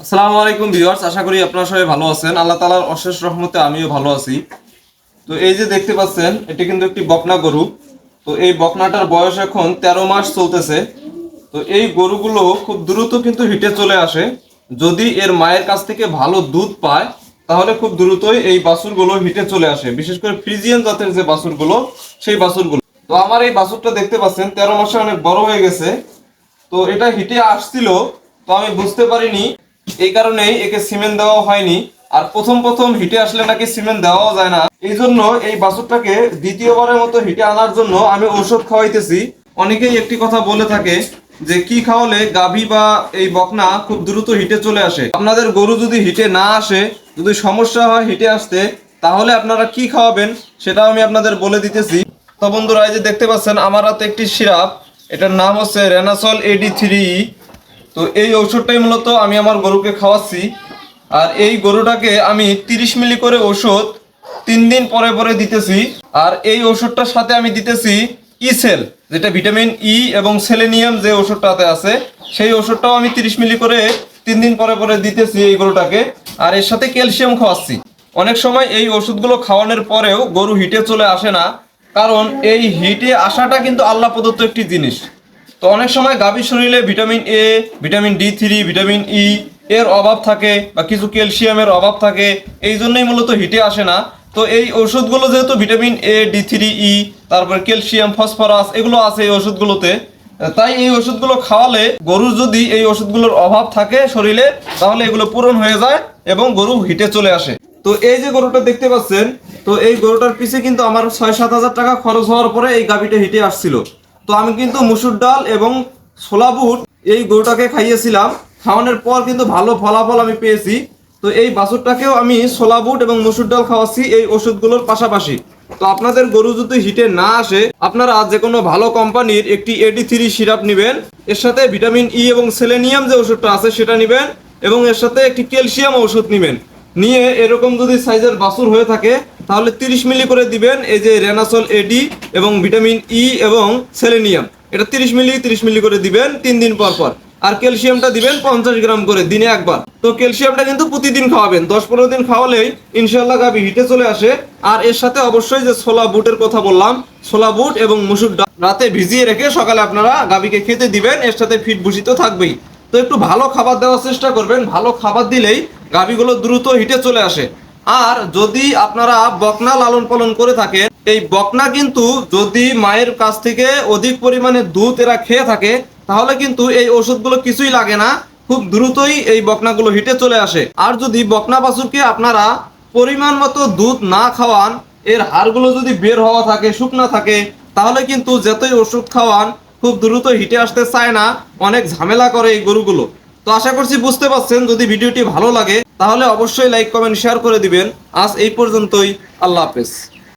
আসসালামু আলাইকুম ভিউয়ার্স, আশা করি আপনারা সবাই ভালো আছেন। আল্লাহ তাআলার অশেষ রহমতে আমিও ভালো আছি। তো এই যে দেখতে পাচ্ছেন, এটি কিন্তু একটি বকনা গরু। তো এই বকনাটার বয়স এখন 13 মাস চলতেছে। তো এই গরুগুলো খুব দ্রুত কিন্তু হিটে চলে আসে। যদি এর মায়ের কাছ থেকে ভালো দুধ পায় তাহলে খুব দ্রুতই এই বাছুরগুলো হিটে চলে আসে, বিশেষ করে ফ্রিজিয়ান জাতের যে বাছুরগুলো, সেই বাছুরগুলো। তো আমার এই বাছুরটা দেখতে পাচ্ছেন 13 মাসে অনেক বড় হয়ে গেছে। তো এটা হিটে আসছিল, তো আমি বুঝতে পারিনি, এই কারণেই একে সিমেন্ট দেওয়া হয়নি। আর প্রথম প্রথম হিটে আসলে নাকি সিমেন্ট দেওয়াও যায় না, এই জন্য এই বাছুরটাকে দ্বিতীয়বারের মতো হিটে আনার জন্য আমি ঔষধ খাওয়াইতেছি। অনেকেই একটি কথা বলে থাকে যে কি খাওয়ালে গাভী বা এই বকনা খুব দ্রুত হিটে চলে আসে। আপনাদের গরু যদি হিটে না আসে, যদি সমস্যা হয় হিটে আসতে, তাহলে আপনারা কি খাওয়াবেন সেটাও আমি আপনাদের বলে দিতেছি। তো বন্ধুরা, এই যে দেখতে পাচ্ছেন আমার হাতে একটি সিরাপ, এটার নাম হচ্ছে রেনাসল AD3। তো এই ওষুধটাই মূলত আমি আমার গরুকে খাওয়াচ্ছি। আর এই গরুটাকে আমি 30 মিলি করে ওষুধ 3 দিন পরে পরে দিতেছি। আর এই ওষুধটার সাথে আমি দিতেছি ইসেল, যেটা ভিটামিন ই এবং সেলেনিয়াম যে ওষুধটাতে আছে, সেই ওষুধটাও আমি 30 মিলি করে 3 দিন পরে পরে দিতেছি এই গরুটাকে। আর এর সাথে ক্যালসিয়াম খাওয়াচ্ছি। অনেক সময় এই ওষুধগুলো খাওয়ানোর পরেও গরু হিটে চলে আসে না, কারণ এই হিটে আসাটা কিন্তু আল্লাহ প্রদত্ত একটি জিনিস। তো অনেক সময় গাভীর শরীরে vitamin A, vitamin D3, vitamin E এর অভাব থাকে বা কিছু ক্যালসিয়ামের অভাব থাকে, এই জন্যই মূলত হিটে আসে না। তো এই ওষুধগুলো যেহেতু ভিটামিন এ, D3, ই, তারপর ক্যালসিয়াম, ফসফরাস এগুলো আছে এই ওষুধগুলোতে, তাই এই ওষুধগুলো খাওয়ালে গরুর যদি এই ওষুধগুলোর অভাব থাকে শরীরে, তাহলে এগুলো পূরণ হয়ে যায় এবং গরু হিটে চলে আসে। তো এই যে গরুটা দেখতে পাচ্ছেন, তো এই গরুটার পিছে কিন্তু আমার 6-7 হাজার টাকা খরচ হওয়ার পরে এই গাভীটা হিটে আসছিল। তো আমি কিন্তু মুসুর ডাল এবং ছোলা বুট এই গরুটাকে খাইয়েছিলাম। খাওয়ানোর পর কিন্তু ভালো ফলাফল আমি পেয়েছি। তো এই বাছুরটাকেও আমি ছোলা বুট এবং মুসুর ডাল খাওয়াচ্ছি এই ওষুধগুলোর পাশাপাশি। তো আপনাদের গরু যদি হিটে না আসে, আপনারা যে কোনো ভালো কোম্পানির একটি AD3 সিরাপ নেবেন, এর সাথে ভিটামিন ই এবং সেলেনিয়াম যে ওষুধটা আছে সেটা নেবেন, এবং এর সাথে একটি ক্যালসিয়াম ওষুধ নেবেন। নিয়ে এরকম যদি সাইজের বাছুর হয়ে থাকে তাহলে 30 মিলি করে দিবেন এই যে রেনাসল AD এবং ভিটামিন ই এবং সেলেনিয়াম, এটা 30 মিলি করে দিবেন 3 দিন পর পর। আর ক্যালসিয়ামটা দিবেন 50 গ্রাম করে দিনে একবার। তো ক্যালসিয়ামটা কিন্তু প্রতিদিন খাওয়াবেন, 10-15 দিন খাওয়ালেই ইনশাল্লাহ গাভী হিটে চলে আসে। আর এর সাথে অবশ্যই যে ছোলা বুটের কথা বললাম, ছোলা বুট এবং মুসুর ডাল রাতে ভিজিয়ে রেখে সকালে আপনারা গাভীকে খেতে দিবেন, এর সাথে ফিট ভুসি তো থাকবেই। তো একটু ভালো খাবার দেওয়ার চেষ্টা করবেন, ভালো খাবার দিলেই গাভীগুলো দ্রুত হিটে চলে আসে। আর যদি আপনারা বকনা লালন পালন করে থাকেন, এই বকনা কিন্তু যদি মায়ের কাছ থেকে অধিক পরিমাণে দুধ এরা খেয়ে থাকে, তাহলে কিন্তু এই ওষুধগুলো কিছুই লাগে না, খুব দ্রুতই এই বকনাগুলো হিটে চলে আসে। আর যদি বকনা বাছুরকে আপনারা পরিমাণ মতো দুধ না খাওয়ান, এর হাড়গুলো যদি বের হওয়া থাকে, শুকনা থাকে, তাহলে কিন্তু যতই ওষুধ খাওয়ান খুব দ্রুত হিটে আসতে চায় না, অনেক ঝামেলা করে এই গরুগুলো। তো আশা করছি বুঝতে পারছেন। যদি ভিডিওটি ভালো লাগে তাহলে অবশ্যই লাইক, কমেন্ট, শেয়ার করে দিবেন। আজ এই পর্যন্তই। আল্লাহ হাফেজ।